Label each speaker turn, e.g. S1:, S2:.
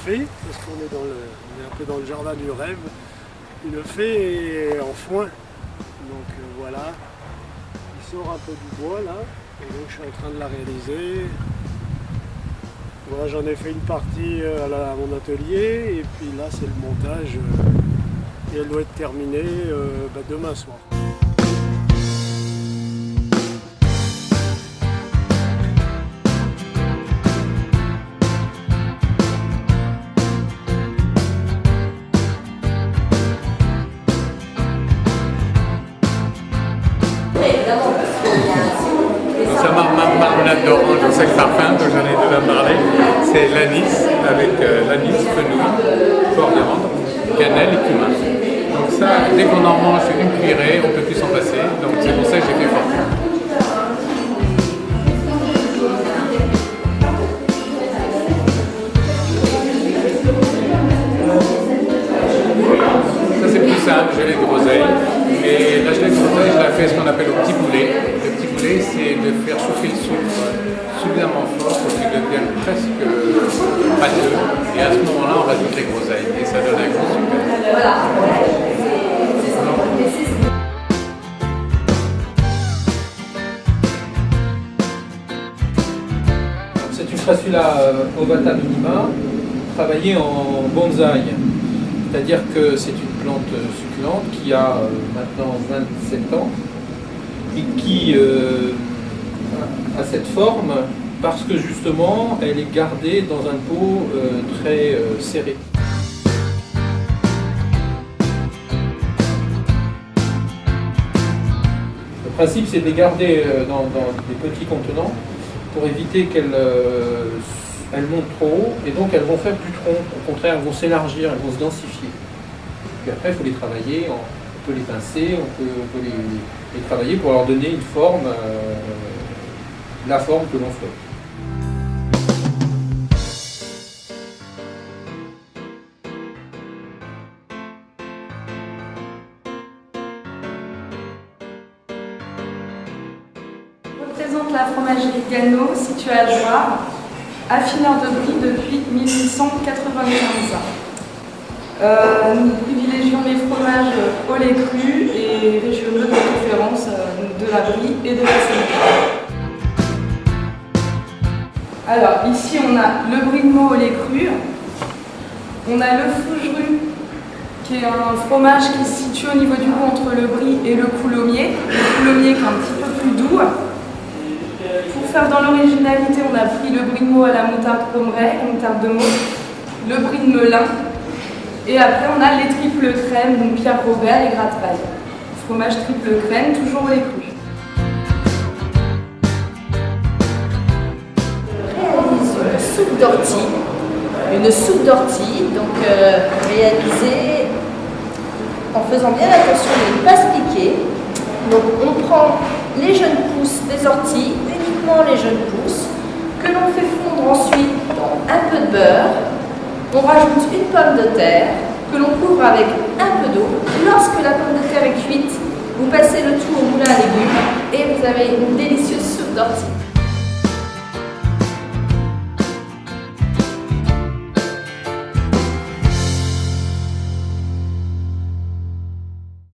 S1: fée, parce qu'on est, on est un peu dans le jardin du rêve, une fée en foin. Donc voilà, il sort un peu du bois là, et donc je suis en train de la réaliser. Voilà, j'en ai fait une partie à mon atelier, et puis là c'est le montage, et elle doit être terminée demain soir.
S2: Ça marmelade d'orange au sec parfum dont j'en ai déjà parlé, c'est l'anis avec l'anis, fenouil, coriandre, cannelle et cumin. Donc ça, dès qu'on en mange une cuillerée, on ne peut plus s'en passer, donc c'est pour ça que j'ai fait fortune. Ça c'est plus simple, gelée de groseille. Et la gelée de groseille, je la fais ce qu'on appelle au petit boulet. Le petit boulet, c'est de faire chauffer le sucre suffisamment fort pour qu'il devienne presque pâteux. Et à ce moment-là, on rajoute les groseilles. Et ça donne un goût super. Voilà.
S3: C'est une Crassula ovata minima, travaillée en bonsaï. C'est-à-dire que c'est une plante succulente qui a maintenant 27 ans et qui a cette forme parce que justement elle est gardée dans un pot très serré. Le principe c'est de les garder dans des petits contenants pour éviter qu'elles montent trop haut et donc elles vont faire du tronc. Au contraire, elles vont s'élargir, elles vont se densifier. Puis après, il faut les travailler, on peut les pincer, on peut les travailler pour leur donner une forme, la forme que l'on souhaite.
S4: Je représente la fromagerie Gano, située à Jouarre, affineur de brie depuis 1895. Nous privilégions les fromages au lait cru et régionaux de préférence de la brie et de la Seine. Alors ici on a le brie de Meaux au lait cru, on a le fougeru qui est un fromage qui se situe au niveau du goût entre le brie et le coulommiers. Le coulommiers qui est un petit peu plus doux. Pour faire dans l'originalité, on a pris le brie de Meaux à la moutarde Pommeraye, moutarde de Meaux, le brie de Melun. Et après, on a les triples crèmes, donc Pierre Robert et Gratte-Paille. Fromage triple crème, toujours au lait cru.
S5: Je réalise une soupe d'ortie, donc réalisée en faisant bien attention de ne pas se piquer. Donc on prend les jeunes pousses des orties, uniquement les jeunes pousses, que l'on fait fondre ensuite dans un peu de beurre. On rajoute une pomme de terre que l'on couvre avec un peu d'eau. Lorsque la pomme de terre est cuite, vous passez le tout au moulin à légumes et vous avez une délicieuse soupe d'ortie.